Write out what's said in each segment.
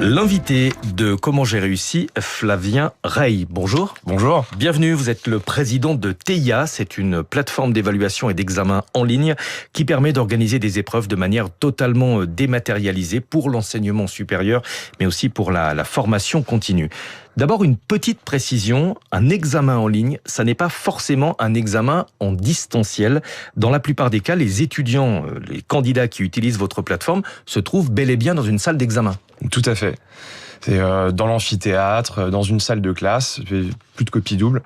L'invité de Comment j'ai réussi, Flavien Rey. Bonjour. Bonjour. Bienvenue, vous êtes le président de TEIA. C'est une plateforme d'évaluation et d'examen en ligne qui permet d'organiser des épreuves de manière totalement dématérialisée pour l'enseignement supérieur, mais aussi pour la formation continue. D'abord, une petite précision, un examen en ligne, ça n'est pas forcément un examen en distanciel. Dans la plupart des cas, les étudiants, les candidats qui utilisent votre plateforme se trouvent bel et bien dans une salle d'examen. Tout à fait. C'est dans l'amphithéâtre, dans une salle de classe, plus de copie double.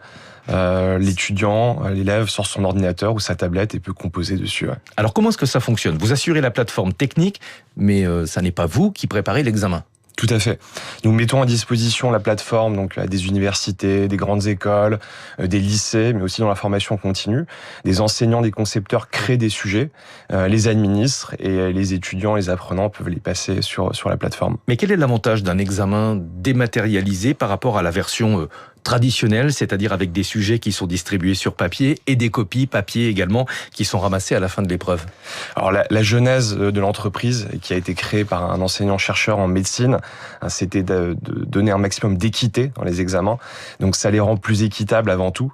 L'élève sort son ordinateur ou sa tablette et peut composer dessus. Ouais. Alors comment est-ce que ça fonctionne ? Vous assurez la plateforme technique, mais ça n'est pas vous qui préparez l'examen. Tout à fait. Nous mettons à disposition la plateforme donc à des universités, des grandes écoles, des lycées, mais aussi dans la formation continue. Des enseignants, des concepteurs créent des sujets, les administrent et les étudiants, les apprenants peuvent les passer sur la plateforme. Mais quel est l'avantage d'un examen dématérialisé par rapport à la version traditionnelle, c'est-à-dire avec des sujets qui sont distribués sur papier et des copies papier également qui sont ramassées à la fin de l'épreuve? Alors la genèse de l'entreprise qui a été créée par un enseignant-chercheur en médecine, c'était de donner un maximum d'équité dans les examens. Donc ça les rend plus équitables avant tout.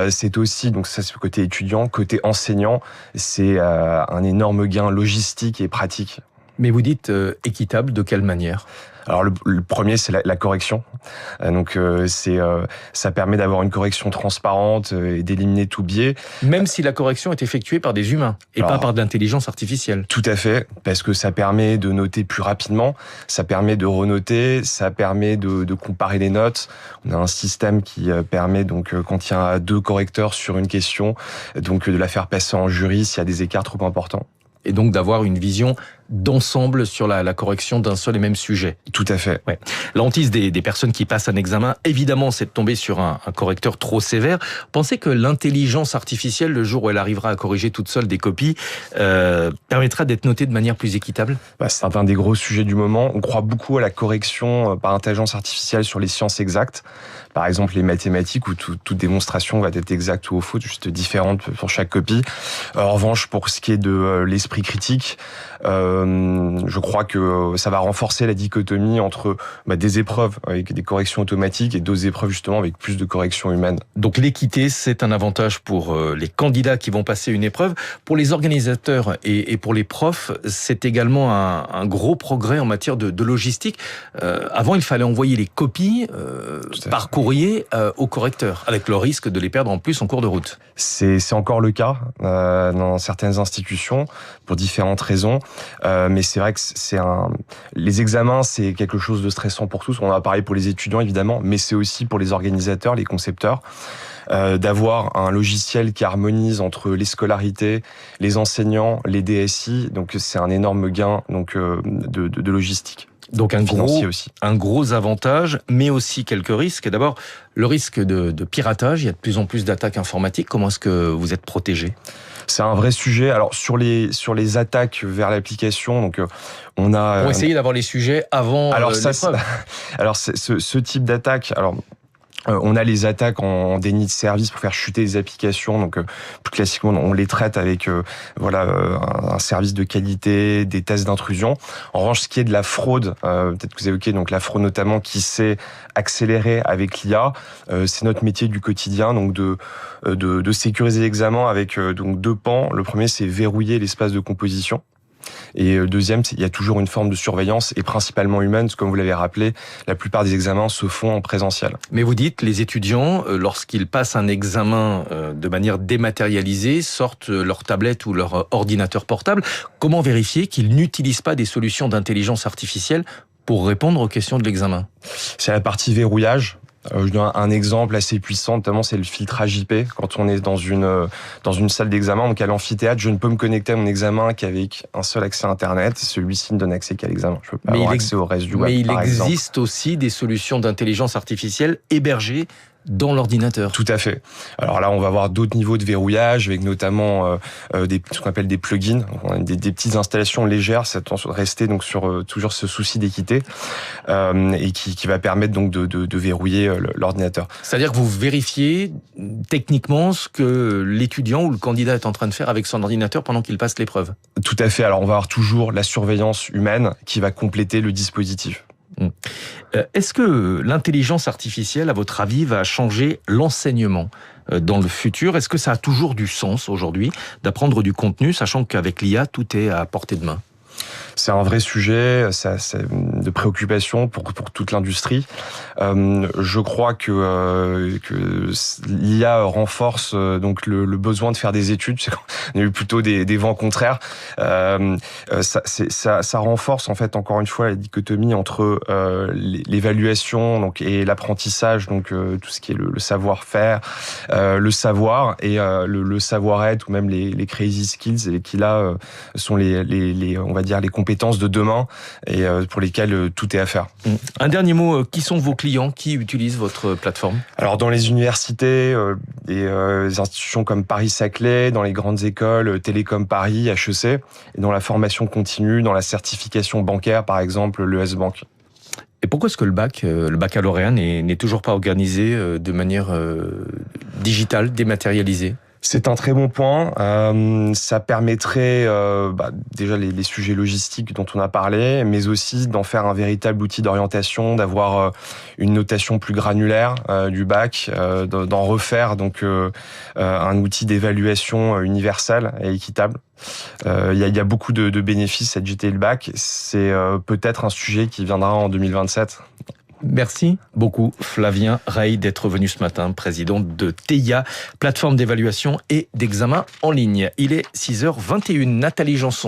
C'est aussi, donc ça c'est le côté étudiant, côté enseignant, c'est un énorme gain logistique et pratique. Mais vous dites équitable, de quelle manière ? Alors le premier, c'est la correction. Donc ça permet d'avoir une correction transparente et d'éliminer tout biais. Même si la correction est effectuée par des humains et pas par de l'intelligence artificielle. Tout à fait, parce que ça permet de noter plus rapidement, ça permet de renoter, ça permet de comparer les notes. On a un système qui permet donc quand il y a 2 correcteurs sur une question, donc de la faire passer en jury s'il y a des écarts trop importants. Et donc d'avoir une vision d'ensemble sur la correction d'un seul et même sujet. Tout à fait. Ouais. La hantise des personnes qui passent un examen, évidemment, c'est de tomber sur un correcteur trop sévère. Pensez que l'intelligence artificielle, le jour où elle arrivera à corriger toute seule des copies, permettra d'être notée de manière plus équitable ? C'est un des gros sujets du moment. On croit beaucoup à la correction par intelligence artificielle sur les sciences exactes. Par exemple, les mathématiques où toute démonstration va être exacte ou faux, juste différente pour chaque copie. En revanche, pour ce qui est de l'esprit critique, je crois que ça va renforcer la dichotomie entre des épreuves avec des corrections automatiques et d'autres épreuves justement avec plus de corrections humaines. Donc l'équité, c'est un avantage pour les candidats qui vont passer une épreuve. Pour les organisateurs et pour les profs, c'est également un gros progrès en matière de logistique. Avant, il fallait envoyer les copies par courrier au correcteur, avec le risque de les perdre en plus en cours de route. C'est encore le cas dans certaines institutions pour différentes raisons, mais c'est vrai que les examens, c'est quelque chose de stressant pour tous. On en a parlé pour les étudiants évidemment, mais c'est aussi pour les organisateurs, les concepteurs. D'avoir un logiciel qui harmonise entre les scolarités, les enseignants, les DSI, donc c'est un énorme gain donc de logistique. Donc un gros avantage, mais aussi quelques risques. D'abord, le risque de piratage. Il y a de plus en plus d'attaques informatiques. Comment est-ce que vous êtes protégé ? C'est un vrai sujet. Alors sur les attaques vers l'application, donc on a. Pour essayer d'avoir les sujets avant l'épreuve. Alors ce type d'attaque. Alors on a les attaques en déni de service pour faire chuter les applications. Donc plus classiquement, on les traite avec un service de qualité, des tests d'intrusion. En revanche, ce qui est de la fraude, peut-être que vous évoquez donc la fraude notamment qui s'est accélérée avec l'IA, c'est notre métier du quotidien, donc de sécuriser l'examen avec donc 2 pans. Le premier, c'est verrouiller l'espace de composition. Et deuxième, il y a toujours une forme de surveillance et principalement humaine, comme vous l'avez rappelé, la plupart des examens se font en présentiel. Mais vous dites, les étudiants, lorsqu'ils passent un examen de manière dématérialisée, sortent leur tablette ou leur ordinateur portable. Comment vérifier qu'ils n'utilisent pas des solutions d'intelligence artificielle pour répondre aux questions de l'examen ? C'est la partie verrouillage. Je donne un exemple assez puissant, notamment c'est le filtrage IP. Quand on est dans une salle d'examen, donc à l'amphithéâtre, je ne peux me connecter à mon examen qu'avec un seul accès à Internet. Celui-ci ne donne accès qu'à l'examen. Je ne peux pas avoir accès au reste du web. Mais il existe aussi des solutions d'intelligence artificielle hébergées dans l'ordinateur. Tout à fait. Alors là, on va avoir d'autres niveaux de verrouillage, avec notamment ce qu'on appelle des plugins. On a des petites installations légères, ça tend à rester donc sur toujours ce souci d'équité, et qui va permettre donc de verrouiller l'ordinateur. C'est-à-dire que vous vérifiez techniquement ce que l'étudiant ou le candidat est en train de faire avec son ordinateur pendant qu'il passe l'épreuve. Tout à fait. Alors on va avoir toujours la surveillance humaine qui va compléter le dispositif. Est-ce que l'intelligence artificielle, à votre avis, va changer l'enseignement dans le futur? Est-ce que ça a toujours du sens aujourd'hui d'apprendre du contenu, sachant qu'avec l'IA, tout est à portée de main? C'est un vrai sujet, c'est de préoccupation pour toute l'industrie. Je crois que l'IA renforce donc le besoin de faire des études. On a eu plutôt des vents contraires. Ça renforce en fait encore une fois la dichotomie entre l'évaluation donc et l'apprentissage, donc tout ce qui est le savoir-faire, le savoir et le savoir-être ou même les crazy skills et qui là sont les on va dire les compétences de demain et pour lesquelles tout est à faire. Un dernier mot, qui sont vos clients qui utilisent votre plateforme? Alors dans les universités, des institutions comme Paris-Saclay, dans les grandes écoles, Télécom Paris, HEC, et dans la formation continue, dans la certification bancaire par exemple, l'ES Bank. Et pourquoi est-ce que le baccalauréat n'est toujours pas organisé de manière digitale, dématérialisée? C'est un très bon point. Ça permettrait déjà les sujets logistiques dont on a parlé, mais aussi d'en faire un véritable outil d'orientation, d'avoir une notation plus granulaire du bac, d'en refaire donc un outil d'évaluation universel et équitable. Il y a beaucoup de bénéfices à GT le bac. C'est peut-être un sujet qui viendra en 2027. Merci beaucoup Flavien Rey d'être venu ce matin, président de TEIA, plateforme d'évaluation et d'examen en ligne. Il est 6h21. Nathalie Janson.